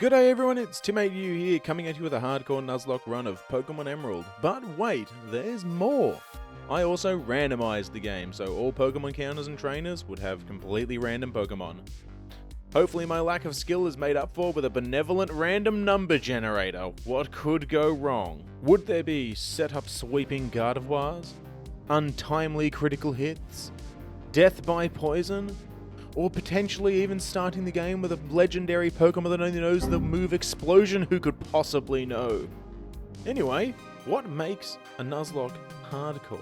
G'day everyone, it's Tim8U here, coming at you with a hardcore Nuzlocke run of Pokemon Emerald. But wait, there's more! I also randomized the game, so all Pokemon counters and trainers would have completely random Pokemon. Hopefully my lack of skill is made up for with a benevolent random number generator. What could go wrong? Would there be setup sweeping Gardevoirs? Untimely critical hits? Death by poison? Or potentially even starting the game with a legendary Pokemon that only knows the move Explosion? Who could possibly know? Anyway, what makes a Nuzlocke hardcore?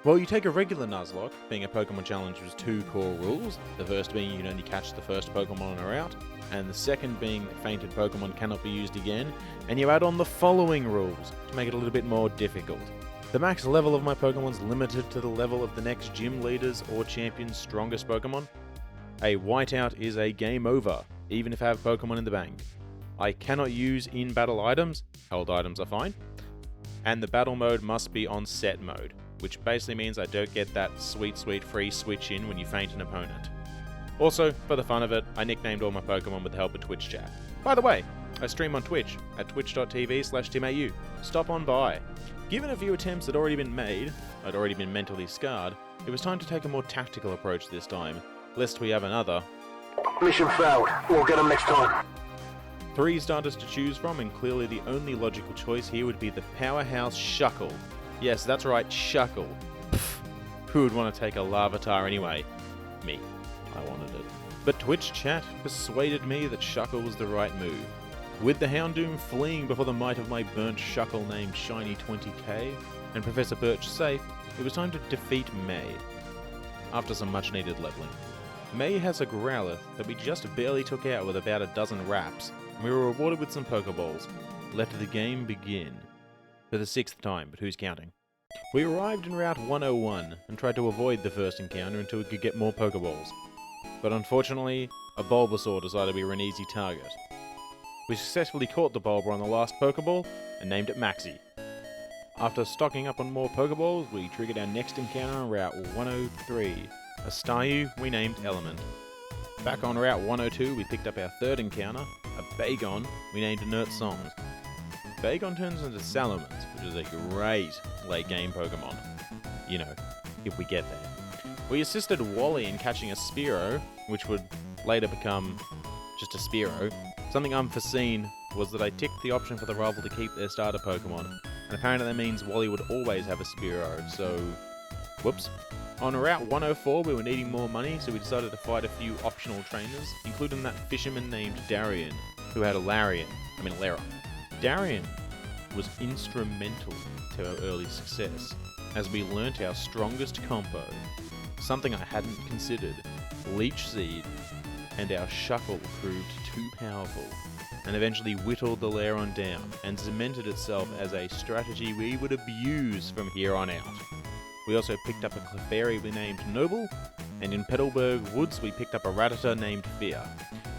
Well, you take a regular Nuzlocke, being a Pokemon challenge with 2 core rules, the first being you can only catch the first Pokemon on a route, and the second being that fainted Pokemon cannot be used again, and you add on the following rules to make it a little bit more difficult. The max level of my Pokemon is limited to the level of the next gym leader's or champion's strongest Pokemon. A whiteout is a game over, even if I have Pokemon in the bank. I cannot use in-battle items, held items are fine, and the battle mode must be on set mode, which basically means I don't get that sweet free switch in when you feint an opponent. Also, for the fun of it, I nicknamed all my Pokemon with the help of Twitch chat. By the way, I stream on Twitch at twitch.tv/Tim8U. Stop on by. Given a few attempts had already been made, I'd already been mentally scarred, it was time to take a more tactical approach this time, lest we have another Mission failed. We'll get them next time. 3 starters to choose from, and clearly the only logical choice here would be the powerhouse Shuckle. Yes, that's right, Shuckle. Pfft, who would want to take a Larvitar anyway? Me. I wanted it. But Twitch chat persuaded me that Shuckle was the right move. With the Houndoom fleeing before the might of my burnt Shuckle named Shiny20k, and Professor Birch safe, it was time to defeat May. After some much needed leveling. May has a Growlithe that we just barely took out with about a dozen wraps, and we were rewarded with some Pokeballs. Let the game begin. For the 6th time, but who's counting? We arrived in Route 101 and tried to avoid the first encounter until we could get more Pokeballs. But unfortunately, a Bulbasaur decided we were an easy target. We successfully caught the Bulba on the last Pokeball and named it Maxi. After stocking up on more Pokeballs, we triggered our next encounter on Route 103. A Staryu we named Element. Back on Route 102, we picked up our 3rd encounter, a Bagon we named Inert Songs. Bagon turns into Salamence, which is a great late game Pokemon. You know, if we get there. We assisted Wally in catching a Spearow, which would later become just a Spearow. Something unforeseen was that I ticked the option for the rival to keep their starter Pokemon, and apparently that means Wally would always have a Spearow, so whoops. On Route 104 we were needing more money, so we decided to fight a few optional trainers, including that fisherman named Darien, who had a Larian. Darien was instrumental to our early success, as we learnt our strongest combo, something I hadn't considered, Leech Seed, and our Shuckle proved too powerful, and eventually whittled the Lairon down, and cemented itself as a strategy we would abuse from here on out. We also picked up a Clefairy we named Noble, and in Petalburg Woods we picked up a Rattata named Fear.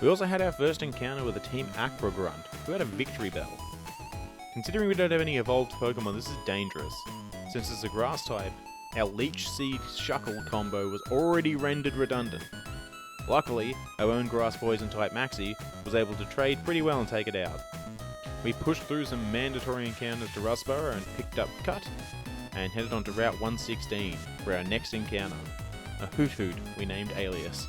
We also had our first encounter with a Team Aqua Grunt, who had a Victory Bell. Considering we don't have any evolved Pokemon, this is dangerous. Since it's a Grass type, our Leech Seed Shuckle combo was already rendered redundant. Luckily, our own Grass Poison type Maxi was able to trade pretty well and take it out. We pushed through some mandatory encounters to Rustborough and picked up Cut, and headed on to Route 116 for our next encounter, a Hoot we named Alias.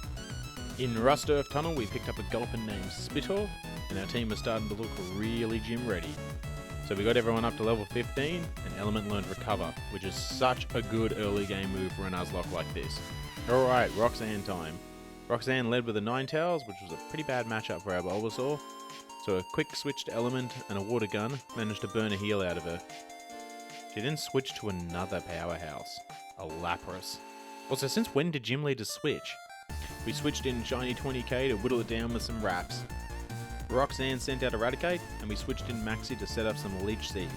In Rust Earth Tunnel we picked up a Gulpin named Spitor, and our team was starting to look really gym ready. So we got everyone up to level 15, and Element learned Recover, which is such a good early game move for a Nuzlocke like this. Alright, Roxanne time. Roxanne led with a Ninetales, which was a pretty bad matchup for our Bulbasaur, so a quick switch to Element and a Water Gun managed to burn a heal out of her. She then switched to another powerhouse, a Lapras. Also, since when did gym leaders switch? We switched in Shiny20k to whittle it down with some wraps. Roxanne sent out Eradicate, and we switched in Maxi to set up some Leech Seed.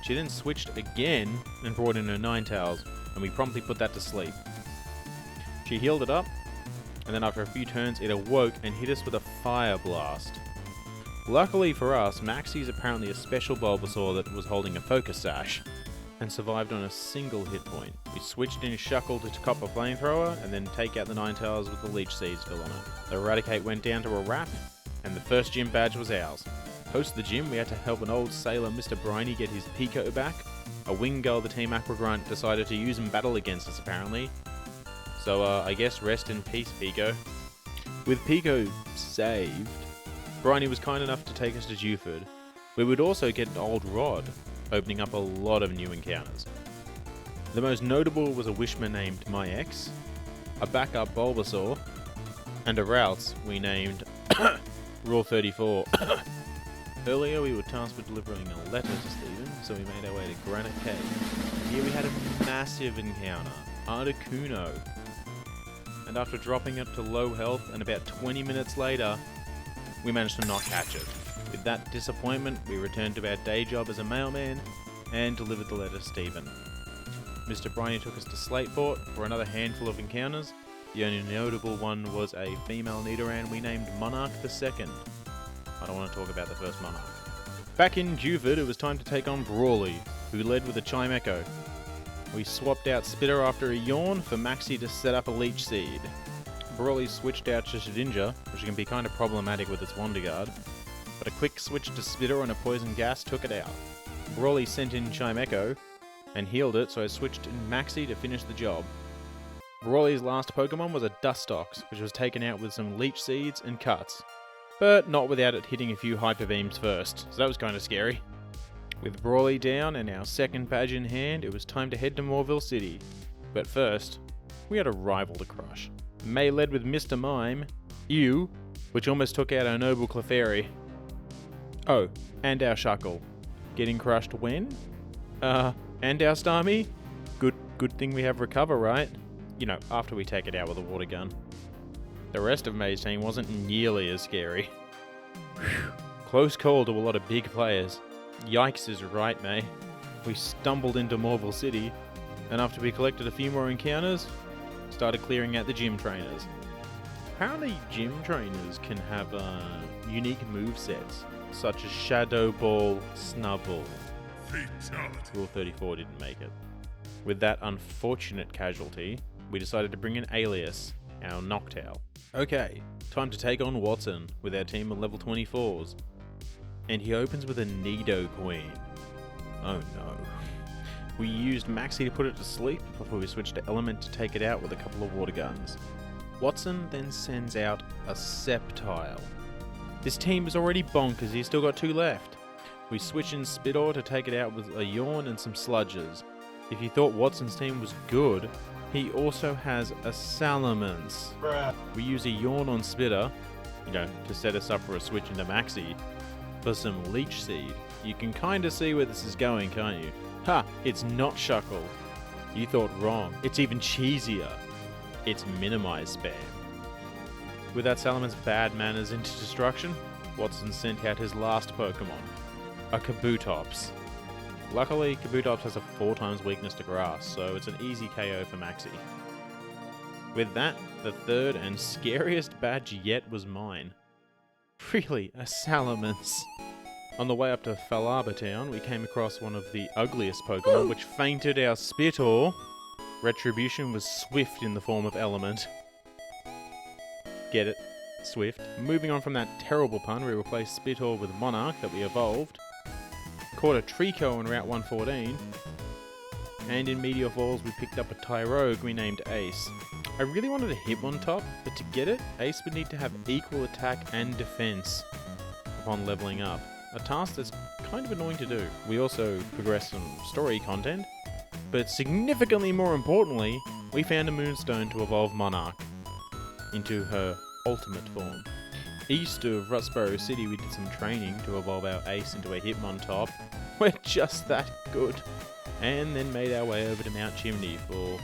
She then switched again and brought in her Ninetales, and we promptly put that to sleep. She healed it up, and then after a few turns it awoke and hit us with a Fire Blast. Luckily for us, Maxi is apparently a special Bulbasaur that was holding a Focus Sash, and survived on a single hit point. We switched in Shuckle to cop a Flamethrower, and then take out the Ninetales with the Leech Seed still on it. The Eradicate went down to a Wrap, and the first gym badge was ours. Post the gym, we had to help an old sailor, Mr. Briny, get his Pico back. A wing girl, the Team Aqua Grunt, decided to use in battle against us, apparently. So, I guess rest in peace, Pico. With Pico saved, Briny was kind enough to take us to Dewford. We would also get an old rod, opening up a lot of new encounters. The most notable was a Wishman named My Ex, a backup Bulbasaur, and a Routes we named Rule 34. Earlier we were tasked with delivering a letter to Stephen, so we made our way to Granite Cave. Here we had a massive encounter, Articuno. And after dropping it to low health and about 20 minutes later, we managed to not catch it. With that disappointment, we returned to our day job as a mailman and delivered the letter to Stephen. Mr. Briny took us to Slateport for another handful of encounters. The only notable one was a female Nidoran we named Monarch II. I don't want to talk about the first Monarch. Back in Dewford, it was time to take on Brawly, who led with a Chimecho. We swapped out Spitter after a yawn for Maxi to set up a Leech Seed. Brawly switched out to Shedinja, which can be kind of problematic with its Wonder Guard, but a quick switch to Spitter and a Poison Gas took it out. Brawly sent in Chimecho and healed it, so I switched in Maxi to finish the job. Brawly's last Pokemon was a Dustox, which was taken out with some Leech Seeds and Cuts, but not without it hitting a few Hyper Beams first, so that was kind of scary. With Brawly down and our second badge in hand, it was time to head to Moorville City. But first, we had a rival to crush. May led with Mr. Mime, Ew, which almost took out our noble Clefairy. Oh, and our Shuckle. Getting crushed when? And our Starmie? Good thing we have Recover, right? You know, after we take it out with a water gun. The rest of May's team wasn't nearly as scary. Whew. Close call to a lot of big players. Yikes is right, May. We stumbled into Moorville City, and after we collected a few more encounters, started clearing out the gym trainers. Apparently gym trainers can have unique movesets, such as Shadow Ball, Snubble. Fatality. Rule 34 didn't make it. With that unfortunate casualty, we decided to bring in Alias, our Noctowl. Okay, time to take on Watson with our team of level 24s. And he opens with a Nidoqueen. Oh no. We used Maxi to put it to sleep before we switched to Element to take it out with a couple of water guns. Watson then sends out a Sceptile. This team is already bonkers, he's still got 2 left. We switch in Spittle to take it out with a Yawn and some Sludges. If you thought Watson's team was good, he also has a Salamence. We use a Yawn on Spitter, to set us up for a switch into Maxi. For some Leech Seed. You can kinda see where this is going, can't you? Ha! It's not Shuckle. You thought wrong. It's even cheesier. It's Minimize Spam. With that Salaman's bad manners into destruction, Watson sent out his last Pokemon, a Kabutops. Luckily, Kabutops has a 4 times weakness to grass, so it's an easy KO for Maxi. With that, the third and scariest badge yet was mine. Really, a Salamence. On the way up to Falabertown, we came across one of the ugliest Pokemon, which fainted our Spittle. Retribution was swift in the form of Element. Get it? Swift. Moving on from that terrible pun, we replaced Spittle with Monarch that we evolved. Caught a Trico in Route 114. And in Meteor Falls, we picked up a Tyrogue we named Ace. I really wanted a Hitmontop, but to get it, Ace would need to have equal attack and defense upon leveling up. A task that's kind of annoying to do. We also progressed some story content, but significantly more importantly, we found a Moonstone to evolve Monarch into her ultimate form. East of Rutsborough City, we did some training to evolve our Ace into a Hitmontop. We're just that good. And then made our way over to Mount Chimney for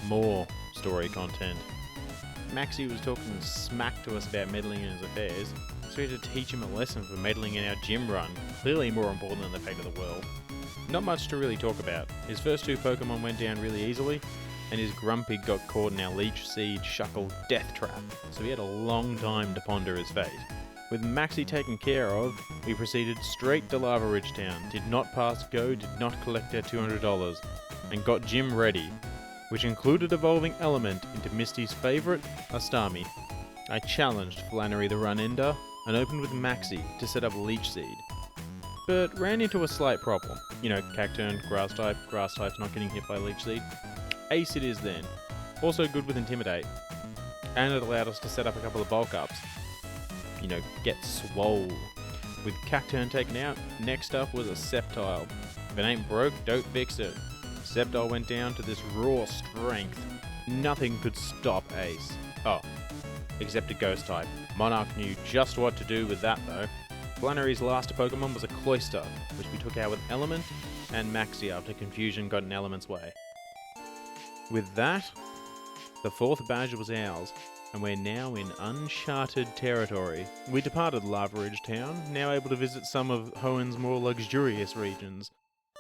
more story content. Maxi was talking smack to us about meddling in his affairs, so we had to teach him a lesson for meddling in our gym run, clearly more important than the fate of the world. Not much to really talk about. His first 2 Pokemon went down really easily, and his Grumpig got caught in our Leech Seed Shuckle death trap, so he had a long time to ponder his fate. With Maxi taken care of, we proceeded straight to Lava Ridge Town, did not pass go, did not collect our $200, and got gym ready, which included evolving Element into Misty's favourite, a Starmie. I challenged Flannery the Run-Ender, and opened with Maxi to set up Leech Seed. but ran into a slight problem. You know, Cacturn, grass types not getting hit by Leech Seed. Ace it is then. Also good with Intimidate. And it allowed us to set up a couple of bulk ups. You know, get swole. With Cacturn taken out, next up was a Sceptile. If it ain't broke, don't fix it. Sceptile went down to this raw strength. Nothing could stop Ace. Oh, except a Ghost type. Monarch knew just what to do with that though. Flannery's last Pokemon was a Cloyster, which we took out with Element and Maxi after Confusion got in Element's way. With that, the 4th badge was ours, and we're now in uncharted territory. We departed Lava Ridge Town, now able to visit some of Hoenn's more luxurious regions,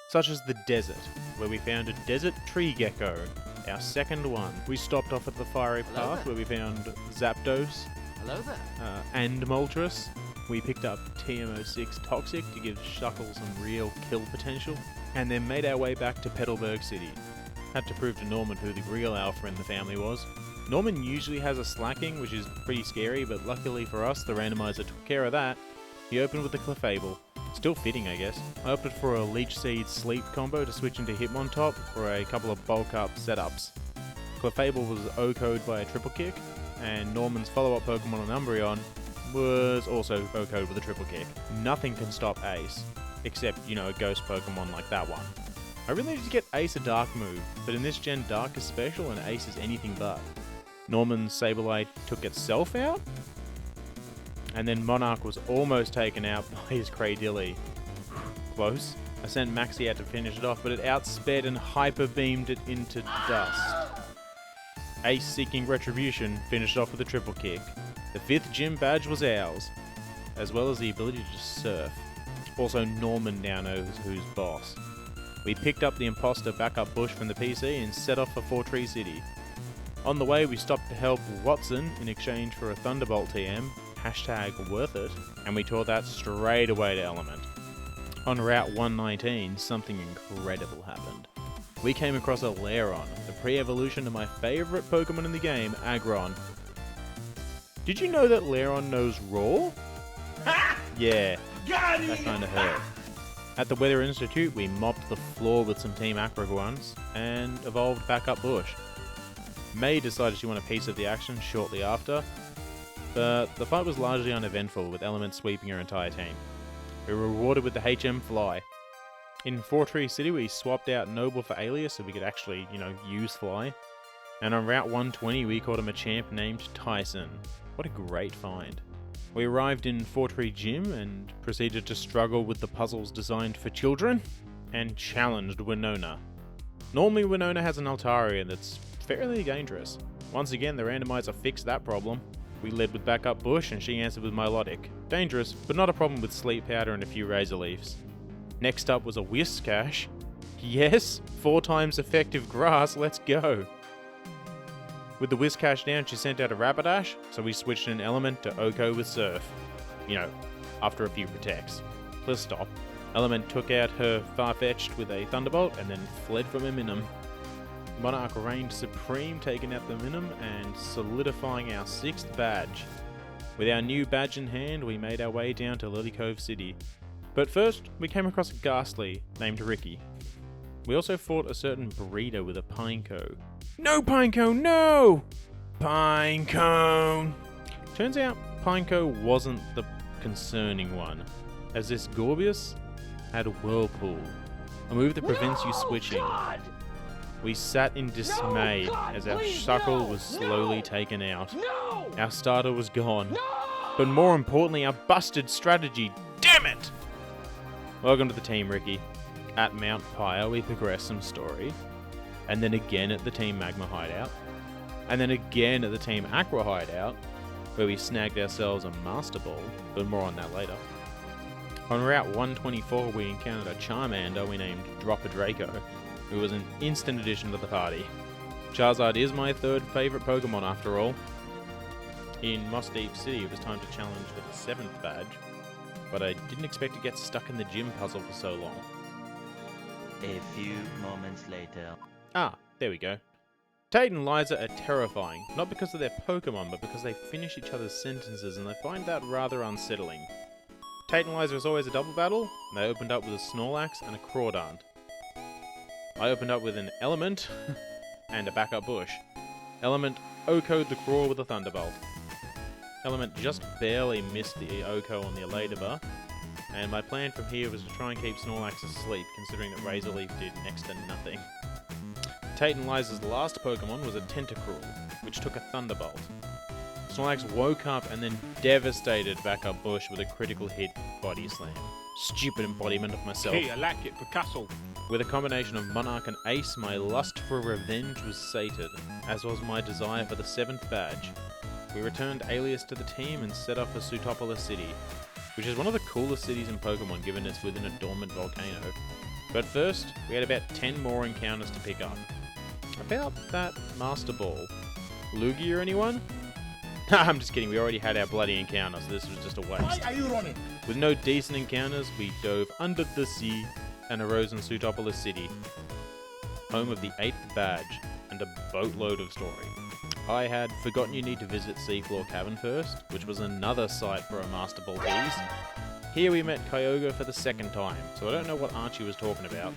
such as the desert, where we found a desert tree gecko, our second one. We stopped off at the Fiery Path, where we found Zapdos. Hello there. And Moltres. We picked up TM06 Toxic to give Shuckle some real kill potential, and then made our way back to Petalburg City. Had to prove to Norman who the real alpha in the family was. Norman usually has a slacking, which is pretty scary, but luckily for us, the randomizer took care of that. He opened with the Clefable. Still fitting, I guess. I opted for a Leech Seed Sleep combo to switch into Hitmontop for a couple of bulk up setups. Clefable was O-code by a triple kick, and Norman's follow-up Pokemon on Umbreon was also O-code with a triple kick. Nothing can stop Ace, except, you know, a ghost Pokemon like that one. I really need to get Ace a Dark move, but in this gen Dark is special and Ace is anything but. Norman's Sableye took itself out, and then Monarch was almost taken out by his Cradilly. Close. I sent Maxi out to finish it off, but it outsped and hyper beamed it into dust. Ace seeking retribution finished off with a triple kick. The 5th gym badge was ours, as well as the ability to surf. Also, Norman now knows who's boss. We picked up the imposter backup bush from the PC and set off for Four Tree City. On the way, we stopped to help Watson in exchange for a Thunderbolt TM, hashtag worth it, and we tore that straight away to Element. On Route 119, something incredible happened. We came across a Lairon, the pre-evolution of my favourite Pokemon in the game, Aggron. Did you know that Lairon knows Roar? Yeah, that kinda hurt. At the Weather Institute, we mopped the floor with some Team Aqua ones, and evolved Backup Bush. May decided she wanted a piece of the action shortly after, but the fight was largely uneventful, with Element sweeping her entire team. We were rewarded with the HM Fly. In Four Tree City, we swapped out Noble for Alias so we could actually, you know, use Fly. And on Route 120, we caught him a champ named Tyson. What a great find. We arrived in Four Tree Gym and proceeded to struggle with the puzzles designed for children, and challenged Winona. Normally Winona has an Altaria that's fairly dangerous. Once again, the randomizer fixed that problem. We led with Backup Bush and she answered with Milotic. Dangerous, but not a problem with Sleep Powder and a few Razor Leafs. Next up was a Whiscash. Yes, 4 times effective grass, let's go. With the Whiscash down, she sent out a Rapidash, so we switched an Element to Oko with Surf. You know, after a few protects. Please stop. Element took out her Farfetch'd with a Thunderbolt and then fled from a Minun. Monarch reigned supreme, taking out the Minun and solidifying our 6th badge. With our new badge in hand, we made our way down to Lily Cove City. But first, we came across a Ghastly named Ricky. We also fought a certain breeder with a Pineco. No Pineco, no! Pinecone! Turns out Pineco wasn't the concerning one, as this Gorbius had a Whirlpool, a move that prevents you switching. God! We sat in dismay as our Shuckle was slowly taken out. No! Our starter was gone. No! But more importantly, our busted strategy. Damn it! Welcome to the team, Ricky. At Mount Pyre, we progressed some story. And then again at the Team Magma hideout. And then again at the Team Aqua hideout, where we snagged ourselves a Master Ball, but more on that later. On Route 124, we encountered a Charmander we named Dropper Draco, who was an instant addition to the party. Charizard is my 3rd favourite Pokemon after all. In Moss Deep City, it was time to challenge for the 7th badge, but I didn't expect to get stuck in the gym puzzle for so long. A few moments later. Ah, there we go. Tate and Liza are terrifying, not because of their Pokemon, but because they finish each other's sentences, and I find that rather unsettling. Tate and Liza was always a double battle. They opened up with a Snorlax and a Crawdaunt. I opened up with an Element and a backup bush. Element OHKO'd the Craw with a Thunderbolt. Element just barely missed the OHKO on the Eladibar, and my plan from here was to try and keep Snorlax asleep, considering that Razor Leaf did next to nothing. Tate and Liza's last Pokemon was a Tentacruel, which took a Thunderbolt. Snorlax woke up and then devastated backup bush with a critical hit body slam. Stupid embodiment of myself. Hey, I like it for Castle. With a combination of Monarch and Ace, my lust for revenge was sated, as was my desire for the 7th badge. We returned Alias to the team and set up for Pseudopoly City, which is one of the coolest cities in Pokemon given it's within a dormant volcano. But first, we had about 10 more encounters to pick up. About that Master Ball. Lugia, anyone? I'm just kidding, we already had our bloody encounter, so this was just a waste. Why are you running? With no decent encounters, we dove under the sea and arose in Pseudopoly City, home of the 8th badge, and a boatload of story. I had forgotten you need to visit Seafloor Cavern first, which was another site for a Master Ball tease. Here we met Kyogre for the 2nd time, so I don't know what Archie was talking about.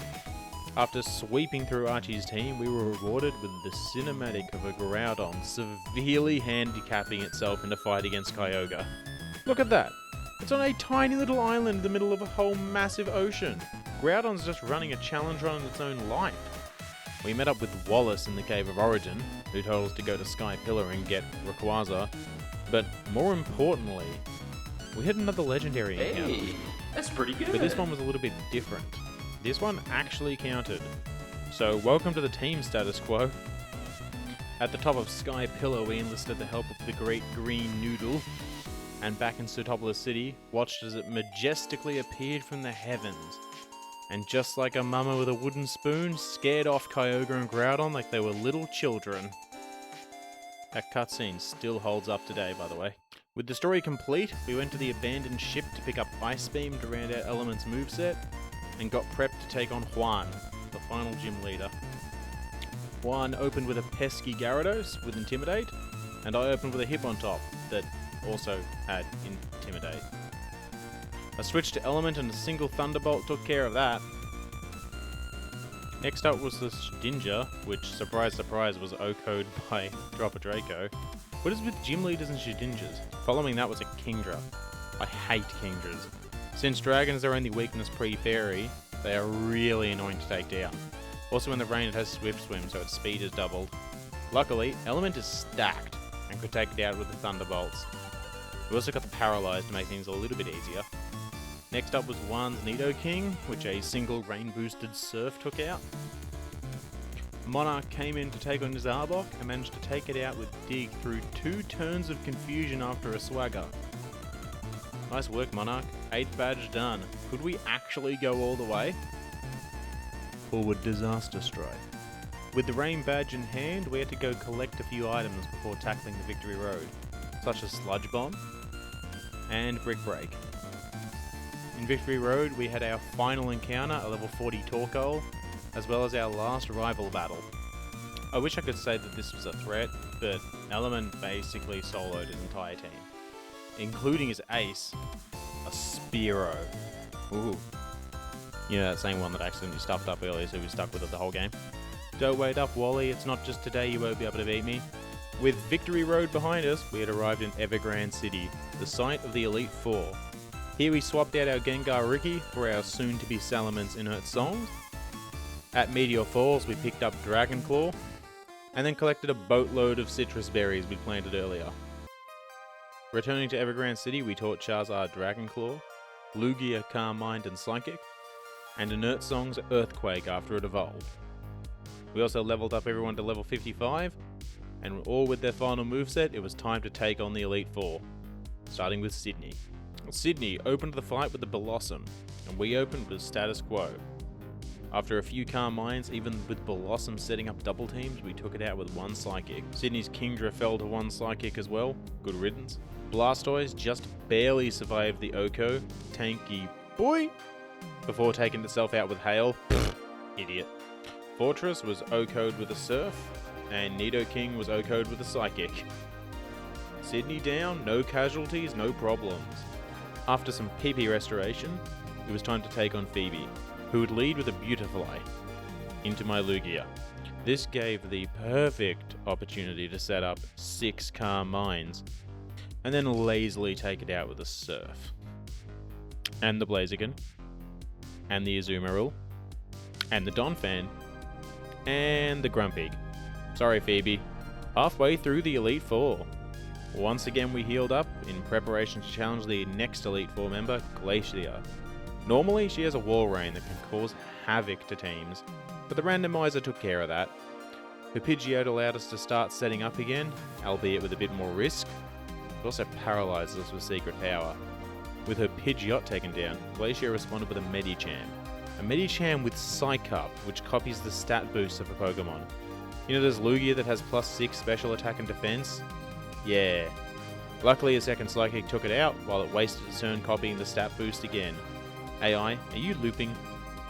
After sweeping through Archie's team, we were rewarded with the cinematic of a Groudon severely handicapping itself in a fight against Kyogre. Look at that! It's on a tiny little island in the middle of a whole massive ocean. Groudon's just running a challenge run in its own life. We met up with Wallace in the Cave of Origin, who told us to go to Sky Pillar and get Rayquaza, but more importantly, we had another legendary encounter. Hey, that's pretty good. But this one was a little bit different. This one actually counted. So welcome to the team, status quo. At the top of Sky Pillar, we enlisted the help of the Great Green Noodle, and back in Pseudopoly City, watched as it majestically appeared from the heavens. And just like a mama with a wooden spoon, scared off Kyogre and Groudon like they were little children. That cutscene still holds up today, by the way. With the story complete, we went to the abandoned ship to pick up Ice Beam to round out Element's moveset, and got prepped to take on Juan, the final gym leader. Juan opened with a pesky Gyarados with Intimidate, and I opened with a Hippon-Top that also had Intimidate. A switch to Element and a single Thunderbolt took care of that. Next up was the Shedinja, which, surprise surprise, was OHKO'd by Dropper Draco. What is with gym leaders and Shedinjas? Following that was a Kingdra. I hate Kingdras. Since Dragon's their only weakness pre-Fairy, they are really annoying to take down. Also in the rain it has Swift Swim, so its speed is doubled. Luckily, Element is stacked and could take it out with the Thunderbolts. We also got the Paralyze to make things a little bit easier. Next up was Juan's Nidoking, which a single rain-boosted Surf took out. Monarch came in to take on Zarbok and managed to take it out with Dig through 2 turns of confusion after a Swagger. Nice work, Monarch. 8th badge done. Could we actually go all the way? Or would disaster strike? With the rain badge in hand, we had to go collect a few items before tackling the Victory Road, such as Sludge Bomb and Brick Break. In Victory Road, we had our final encounter, a level 40 Torkoal, as well as our last rival battle. I wish I could say that this was a threat, but Element basically soloed his entire team, including his ace, a Spearow. Ooh. You know, that same one that accidentally stuffed up earlier, so we stuck with it the whole game. Don't wait up, Wally, it's not just today you won't be able to beat me. With Victory Road behind us, we had arrived in Evergrande City, the site of the Elite Four. Here we swapped out our Gengar Ricky for our soon-to-be Salaman's Inert Song. At Meteor Falls, we picked up Dragon Claw, and then collected a boatload of citrus berries we'd planted earlier. Returning to Evergrande City, we taught Charizard Dragon Claw, Lugia Calm Mind and Psychic, and Inert Song's Earthquake after it evolved. We also leveled up everyone to level 55, and all with their final moveset, it was time to take on the Elite Four, starting with Sydney. Sydney opened the fight with the Blossom, and we opened with status quo. After a few Calm Minds, even with Blossom setting up double teams, we took it out with 1 Psychic. Sydney's Kingdra fell to 1 Psychic as well, good riddance. Blastoise just barely survived the OHKO, tanky boy, before taking itself out with Hail. Idiot. Fortress was OHKO'd with a Surf, and Nidoking was OHKO'd with a Psychic. Sydney down, no casualties, no problems. After some PP restoration, it was time to take on Phoebe, who would lead with a Beautifly into my Lugia. This gave the perfect opportunity to set up 6 calm mines, and then lazily take it out with a Surf. And the Blaziken, and the Azumarill, and the Donphan, and the Grumpig. Sorry Phoebe, halfway through the Elite Four. Once again we healed up in preparation to challenge the next Elite Four member, Glacier. Normally she has a Wall Rain that can cause havoc to teams, but the randomizer took care of that. Her Pidgeot allowed us to start setting up again, albeit with a bit more risk. It also paralysed us with Secret Power. With her Pidgeot taken down, Glacier responded with a Medicham. A Medicham with Psych Up, which copies the stat boost of a Pokemon. You know there's Lugia that has +6 special attack and defense? Yeah. Luckily a second Psychic took it out, while it wasted its turn copying the stat boost again. AI, are you looping?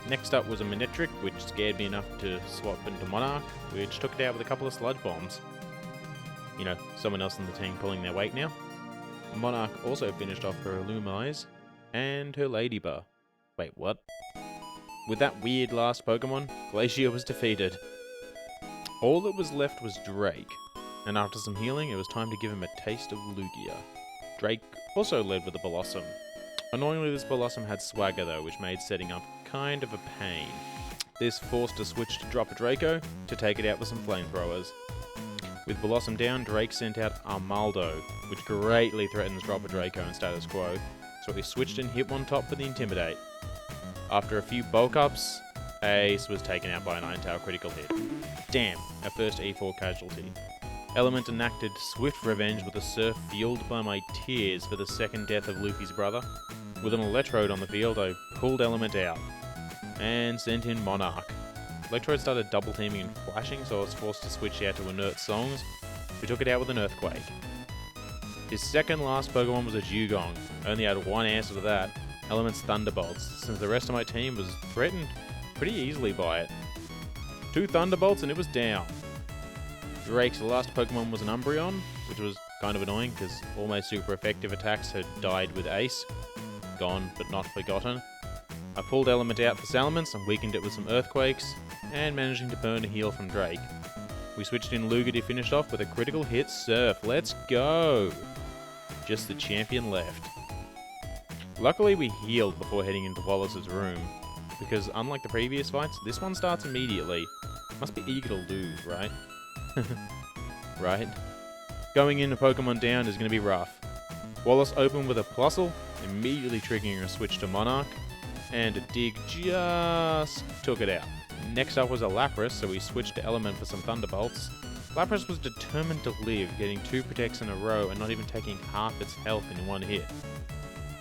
Next up was a Manectric, which scared me enough to swap into Monarch, which took it out with a couple of Sludge Bombs. You know, someone else in the team pulling their weight now. Monarch also finished off her Illumise and her Ladybug. Wait, what? With that weird last Pokemon, Glacier was defeated. All that was left was Drake, and after some healing, it was time to give him a taste of Lugia. Drake also led with a Blossom. Annoyingly, this Blossom had Swagger though, which made setting up kind of a pain. This forced a switch to drop a Draco to take it out with some flamethrowers. With Blossom down, Drake sent out Armaldo, which greatly threatens drop a Draco in status quo, so we switched in Hitmontop for the Intimidate. After a few bulk ups, Ace was taken out by a Ninetale critical hit. Damn, our first E4 casualty. Element enacted swift revenge with a Surf fueled by my tears for the second death of Luffy's brother. With an Electrode on the field, I pulled Element out and sent in Monarch. Electrode started double teaming and flashing, so I was forced to switch out to Inert Songs, who took it out with an Earthquake. His second last Pokemon was a Dugong. I only had one answer to that, Element's Thunderbolts, since the rest of my team was threatened pretty easily by it. 2 Thunderbolts and it was down. Drake's last Pokemon was an Umbreon, which was kind of annoying because all my super effective attacks had died with Ace. Gone but not forgotten. I pulled Element out for Salamence and weakened it with some Earthquakes, and managing to burn a heal from Drake. We switched in Lugia to finish off with a critical hit Surf. Let's go! Just the champion left. Luckily we healed before heading into Wallace's room, because unlike the previous fights, this one starts immediately. Must be eager to lose, right? Right? Going into Pokemon down is going to be rough. Wallace opened with a Plusle, immediately triggering a switch to Monarch, and a Dig just took it out. Next up was a Lapras, so we switched to Element for some Thunderbolts. Lapras was determined to live, getting 2 Protects in a row and not even taking half its health in one hit.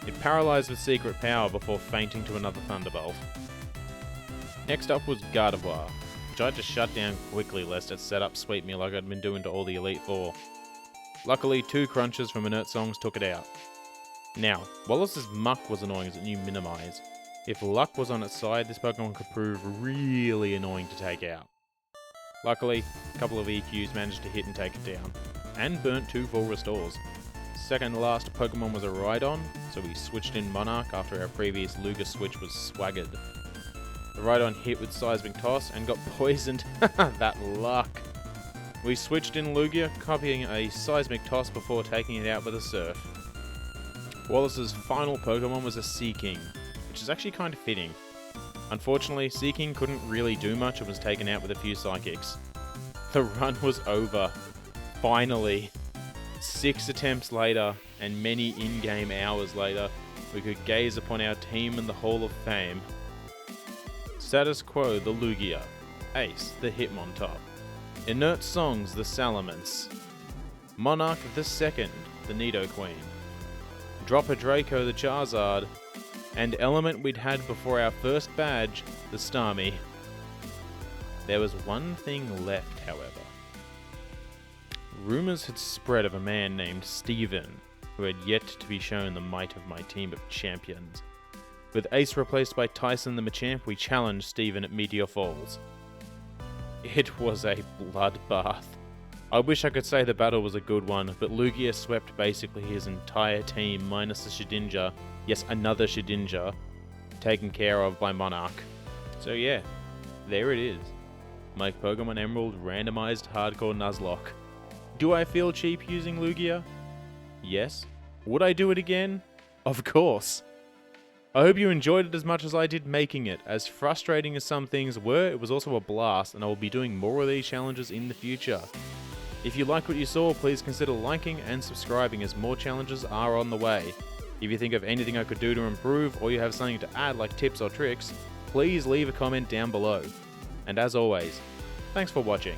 It paralysed with Secret Power before fainting to another Thunderbolt. Next up was Gardevoir, which I had to shut down quickly lest it set up Sweep Me like I'd been doing to all the Elite Four. Luckily, 2 Crunches from Inert Songs took it out. Now, Wallace's Muck was annoying as it knew Minimize. If luck was on its side, this Pokemon could prove really annoying to take out. Luckily, a couple of EQs managed to hit and take it down, and burnt 2 full restores. Second to last Pokemon was a Rhydon, so we switched in Monarch after our previous Lugia switch was swaggered. The Rhydon hit with Seismic Toss and got poisoned. That luck! We switched in Lugia, copying a Seismic Toss before taking it out with a Surf. Wallace's final Pokemon was a Seaking, which is actually kind of fitting. Unfortunately, Seaking couldn't really do much and was taken out with a few Psychics. The run was over. Finally. 6 attempts later, and many in-game hours later, we could gaze upon our team in the Hall of Fame. Status Quo, the Lugia. Ace, the Hitmontop. Inert Songs, the Salamence. Monarch the Second, the Nidoqueen. Drop a Draco, the Charizard. And Element we'd had before our first badge, the Starmie. There was one thing left, however. Rumours had spread of a man named Steven, who had yet to be shown the might of my team of champions. With Ace replaced by Tyson the Machamp, we challenged Steven at Meteor Falls. It was a bloodbath. I wish I could say the battle was a good one, but Lugia swept basically his entire team minus the Shedinja, yes, another Shedinja, taken care of by Monarch. So yeah, there it is. My Pokemon Emerald Randomized Hardcore Nuzlocke. Do I feel cheap using Lugia? Yes. Would I do it again? Of course. I hope you enjoyed it as much as I did making it. As frustrating as some things were, it was also a blast, and I will be doing more of these challenges in the future. If you liked what you saw, please consider liking and subscribing as more challenges are on the way. If you think of anything I could do to improve, or you have something to add like tips or tricks, please leave a comment down below. And as always, thanks for watching.